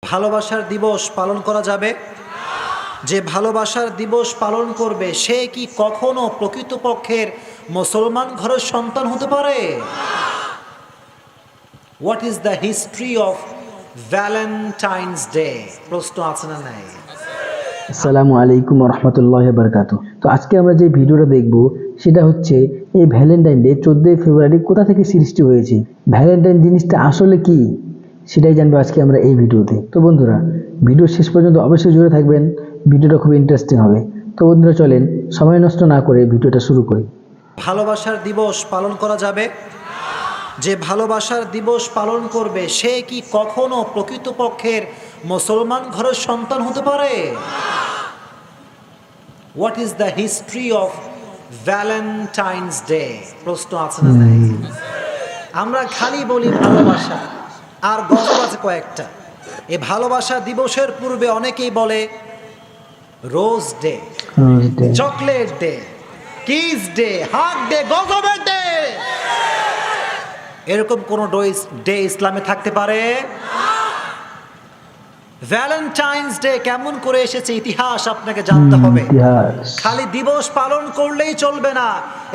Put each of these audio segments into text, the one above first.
ভালোবাসার দিবস পালন করা যাবে? যে ভালোবাসার দিবস পালন করবে সে কি কখনো প্রকৃতপক্ষের মুসলমান ঘরের সন্তান হতে পারে? What is the history of Valentine's day? প্রশ্ন আছে না নাই? আসসালামু আলাইকুম রহমতুল্লাহ বারকাতু। তো আজকে আমরা যে ভিডিওটা দেখব সেটা হচ্ছে এই ভ্যালেন্টাইন ডে 14 ফেব্রুয়ারি কোথা থেকে সৃষ্টি হয়েছে, ভ্যালেন্টাইন জিনিসটা আসলে কি সেটাই জানবো আজকে আমরা এই ভিডিওতে। তো বন্ধুরা, ভিডিও শেষ পর্যন্ত অবশ্যই জুড়ে থাকবেন, ভিডিওটা খুব ইন্টারেস্টিং হবে। তো বন্ধুরা চলেন সময় নষ্ট না করে ভিডিওটা শুরু করি। ভালোবাসার দিবস পালন করা যাবে? যে ভালোবাসার দিবস পালন করবে সে কি কখনো প্রকৃতপক্ষের মুসলমান ঘরের সন্তান হতে পারে? What is the history of Valentine's day? প্রশ্ন আছে না নাই? আমরা খালি বলি ভালোবাসা, আর গজব আছে কয়েকটা। এই ভালোবাসা দিবসের পূর্বে অনেকেই বলে rose day, chocolate day, kiss day, hug day, গজবের ডে। এরকম কোন ডে ইসলামে থাকতে পারে? ভ্যালেন্টাইন্স ডে কেমন করে এসেছে ইতিহাস আপনাকে জানতে হবে। খালি দিবস পালন করলেই চলবে না।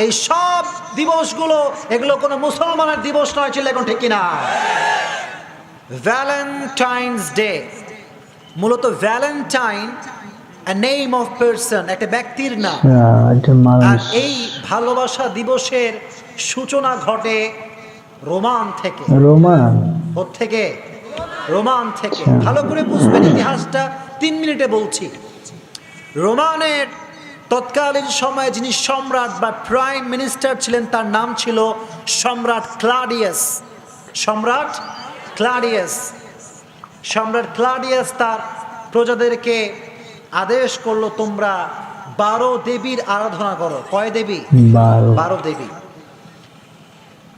এই সব দিবসগুলো এগুলো কোনো মুসলমানের দিবস নয়, ছিল এখন ঠিক কিনা? ভ্যালেন্টাইন্স ডে মূলত ভ্যালেন্টাইন নেম অফ পারসন, একটা ব্যক্তির নাম। আর এই ভালোবাসা দিবসের সূচনা ঘটে রোমান থেকে। রোমান থেকে ভালো করে বুঝবেন ইতিহাসটা, 3 মিনিটে বলছি। রোমানের তৎকালীন সময়ে যিনি সম্রাট বা প্রাইম মিনিস্টার ছিলেন তার নাম ছিল সম্রাট ক্লাডিয়াস। সম্রাট ক্লাডিয়াস তার প্রজাদেরকে আদেশ করলো, তোমরা 12 দেবীর আরাধনা করো। কয় দেবী? 12 দেবী।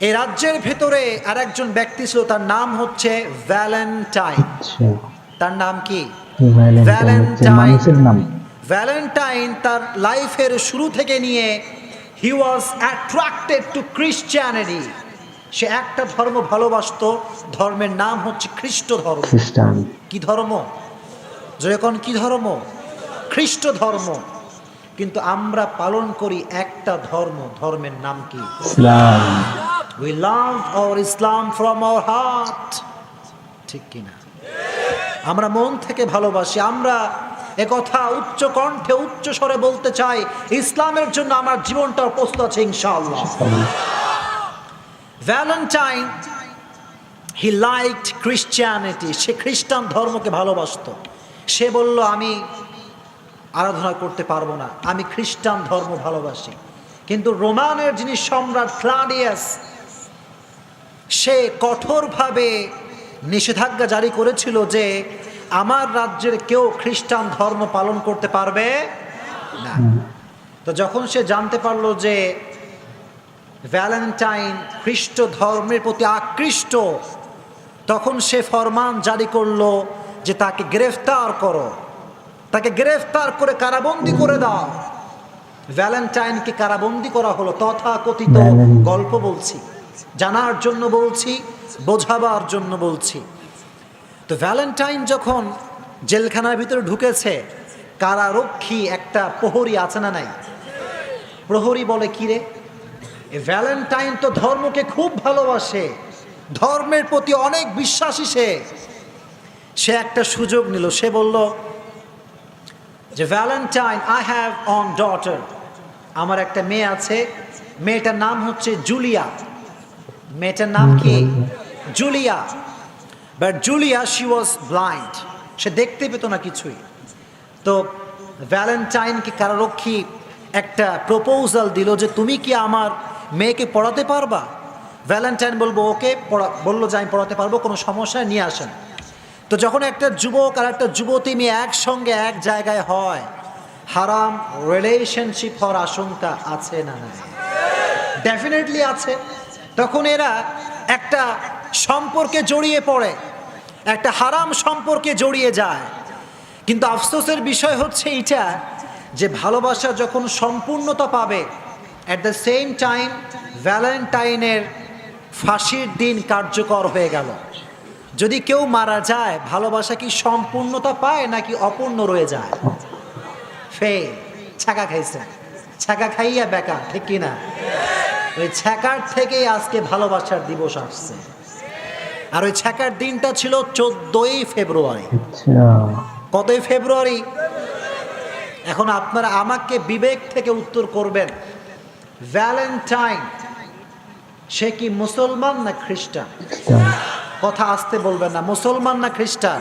এই রাজ্যের ভেতরে আরেকজন ব্যক্তি ছিল, তার নাম হচ্ছে ভ্যালেন্টাইন। তার নাম কি? ভ্যালেন্টাইন তার লাইফের শুরু থেকে নিয়ে হি ওয়াজ অ্যাট্রাক্টেড টু ক্রিশ্চিয়ানিটি। সে একটা ধর্ম ভালোবাসতো, ধর্মের নাম হচ্ছে খ্রিস্ট ধর্ম। কি ধর্ম? যখন কি ধর্ম? খ্রিস্ট ধর্ম। কিন্তু আমরা পালন করি একটা ধর্ম, ধর্মের নাম কি? ইসলাম। We love our Islam from our heart. ঠিক কিনা? আমরা মন থেকে ভালোবাসি। আমরা একথা উচ্চ কণ্ঠে উচ্চ স্বরে বলতে চাই, ইসলামের জন্য আমার জীবনটা প্রস্তুত আছে ইনশাআল্লাহ। Valentine he liked Christianity. সে খ্রিস্টান ধর্মকে ভালোবাসতো। সে বলল, আমি আরাধনা করতে পারবো না, আমি খ্রিস্টান ধর্ম ভালোবাসি। কিন্তু রোমানের যিনি সম্রাট ক্লাডিয়াস, সে কঠোরভাবে নিষেধাজ্ঞা জারি করেছিল যে আমার রাজ্যের কেউ খ্রিস্টান ধর্ম পালন করতে পারবে না। তো যখন সে জানতে পারলো যে ভ্যালেন্টাইন খ্রিস্ট ধর্মের প্রতি আকৃষ্ট, তখন সে ফরমান জারি করলো যে তাকে গ্রেফতার করো, তাকে গ্রেফতার করে কারাবন্দী করে দাও। ভ্যালেন্টাইনকে কারাবন্দী করা হলো। তথাকথিত গল্প বলছি, জানার জন্য বলছি, বোঝাবার জন্য বলছি। তো ভ্যালেন্টাইন যখন জেলখানার ভিতরে ঢুকেছে, কারারক্ষী একটা প্রহরী আছে না নাই? প্রহরী বলে, কি রে, ভ্যালেন্টাইন তো ধর্মকে খুব ভালোবাসে, ধর্মের প্রতি অনেক বিশ্বাসী। সে একটা সুযোগ নিল। সে বলল যে Valentine, I have on daughter, আমার একটা মেয়ে আছে, মেয়েটার নাম হচ্ছে জুলিয়া। মেয়েটার নাম কি? Julia. But Julia she was blind, সে দেখতে পেত না কিছুই। তো ভ্যালেন্টাইনকে কারারক্ষী একটা প্রপোজাল দিল যে তুমি কি আমার মেয়েকে পড়াতে পারবা? ভ্যালেন্টাইন বললো যে আমি পড়াতে পারবো, কোনো সমস্যা নিয়ে আসেন। তো যখন একটা যুবক আর একটা যুবতী মেয়ে একসঙ্গে এক জায়গায় হয়, হারাম রিলেশনশিপ হওয়ার আশঙ্কা আছে না নাই? ডেফিনেটলি আছে। তখন এরা একটা সম্পর্কে জড়িয়ে পড়ে, একটা হারাম সম্পর্কে জড়িয়ে যায়। কিন্তু আফসোসের বিষয় হচ্ছে এটা যে ভালোবাসা যখন সম্পূর্ণতা পাবে, অ্যাট দ্য সেম টাইম ভ্যালেন্টাইনের ফাঁসির দিন কার্যকর হয়ে গেল। যদি কেউ মারা যায় ভালোবাসা কি সম্পূর্ণতা পায় নাকি অপূর্ণ রয়ে যায়? ফেল, ছ্যাঁকা খাইছে, ছ্যাঁকা খাইয়া বেকার, ঠিক কিনা? ওই ছ্যাঁকার থেকেই আজকে ভালোবাসার দিবস আসছে। আর ওই ছ্যাঁকার দিনটা ছিল 14ই ফেব্রুয়ারি। কতই ফেব্রুয়ারি? এখন আপনারা আমাকে বিবেক থেকে উত্তর করবেন, ভ্যালেন্টাইন সে কি মুসলমান না খ্রিস্টান? কথা আসতে বলবেন না, মুসলমান না খ্রিস্টান?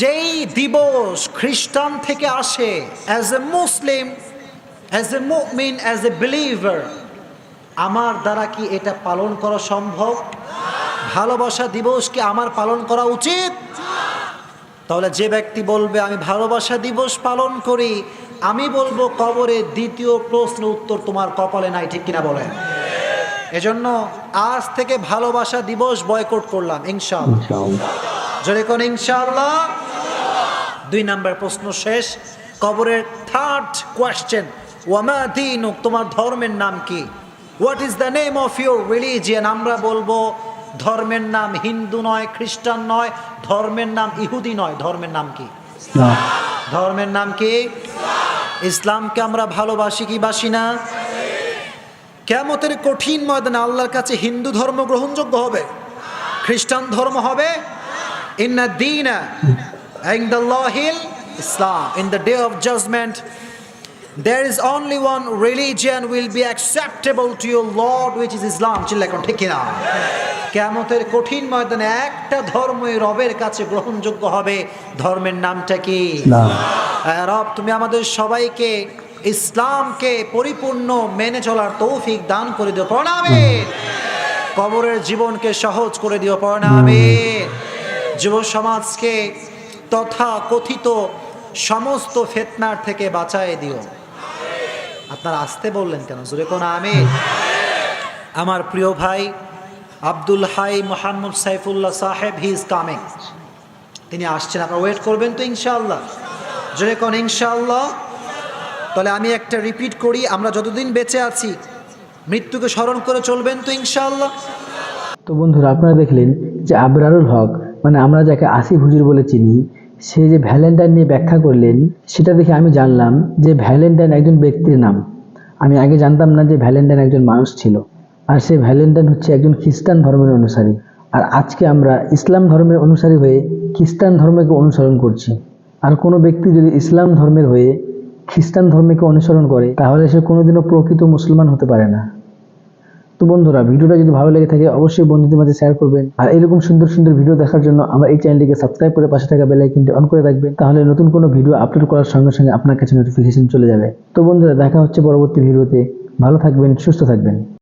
যেই দিবস খ্রিস্টান থেকে আসে, as a Muslim, as a মুমিন, অ্যাজ এ বিলিভার, আমার দ্বারা কি এটা পালন করা সম্ভব? ভালোবাসা দিবস কি আমার পালন করা উচিত? তাহলে যে ব্যক্তি বলবে আমি ভালোবাসা দিবস পালন করি, আমি বলবো কবরে দ্বিতীয় প্রশ্ন উত্তর তোমার কপালে নাই, ঠিক কিনা বলেন? এজন্য আজ থেকে ভালোবাসা দিবস বয়কট করলাম ইনশাআল্লাহ। জোরে কোন ইনশাআল্লাহ। 2 নাম্বার প্রশ্ন শেষ। কবরের থার্ড কোয়েশ্চেন, ওয়ামা দীনুক, তোমার ধর্মের নাম কি? What is the name of your religion? আমরা বলবো ধর্মের নাম হিন্দু নয়, খ্রিস্টান নয়, ধর্মের নাম ইহুদি নয়। ধর্মের নাম কি? ধর্মের নাম কি? ইসলামকে আমরা ভালোবাসি কি বাসি না? কিয়ামতের কঠিন ময়দানে আল্লাহর কাছে হিন্দু ধর্ম গ্রহণযোগ্য হবে, খ্রিস্টান ধর্ম হবে? ইন্না দীনা ইনদাল্লাহিল ইসলাম। In the day of judgment there is only one religion will be acceptable to your Lord, which is Islam. চিল্লা এখন ঠিক কিনা? কিয়ামতের কঠিন ময়দানে একটা ধর্মই রবের কাছে গ্রহণযোগ্য হবে। ধর্মের নামটা কি? রব তুমি আমাদের সবাইকে ইসলামকে পরিপূর্ণ মেনে চলার তৌফিক দান করে দিও, পড়ো না আমিন। কবরের জীবনকে সহজ করে দিও, পড়ো না আমিন। যুব সমাজকে তথা কথিত সমস্ত ফিতনার থেকে বাঁচায় দিও। আপনারা আসতে বললেন কেন? জোরে কোন আমিন। আমার প্রিয় ভাই আব্দুল হাই মোহাম্মদ সাইফুল্লাহ সাহেব, হি ইজ কামিং। তিনি আসছেন, আপনারা ওয়েট করবেন তো ইনশাআল্লাহ? জোরে কোন ইনশাআল্লাহ। তাহলে আমি একটা রিপিট করি, আমরা যতদিন বেঁচে আছি মৃত্যুকে স্মরণ করে চলবেন তো ইনশাআল্লাহ? তো বন্ধুরা, আপনারা দেখলেন যে আবরারুল হক, মানে আমরা যাকে আসিফ হুজুর বলে চিনি, সে যে ভ্যালেন্টাইন নিয়ে ব্যাখ্যা করলেন, সেটা দেখে আমি জানলাম যে ভ্যালেন্টাইন একজন ব্যক্তির নাম। আমি আগে জানতাম না যে ভ্যালেন্টাইন একজন মানুষ ছিল, আর সে ভ্যালেন্টাইন হচ্ছে একজন খ্রিস্টান ধর্মের অনুসারী। আর আজকে আমরা ইসলাম ধর্মের অনুসারী হয়ে খ্রিস্টান ধর্মকে অনুসরণ করছি। আর কোনো ব্যক্তি যদি ইসলাম ধর্মের হয়ে খ্রিস্টান ধর্মকে অনুসরণ করে, তাহলে সে কোনোদিনও প্রকৃত মুসলমান হতে পারে না। তো বন্ধুরা, ভিডিওটা যদি ভালো লেগে থাকে অবশ্যই বন্ধুদের মাঝে শেয়ার করবেন। আর এরকম সুন্দর সুন্দর ভিডিও দেখার জন্য আমার এই চ্যানেলটিকে সাবস্ক্রাইব করে পাশে থাকা বেল আইকনটি অন করে রাখবেন, তাহলে নতুন কোনো ভিডিও আপলোড করার সঙ্গে সঙ্গে আপনার কাছে নোটিফিকেশন চলে যাবে। তো বন্ধুরা, দেখা হচ্ছে পরবর্তী ভিডিওতে। ভালো থাকবেন, সুস্থ থাকবেন।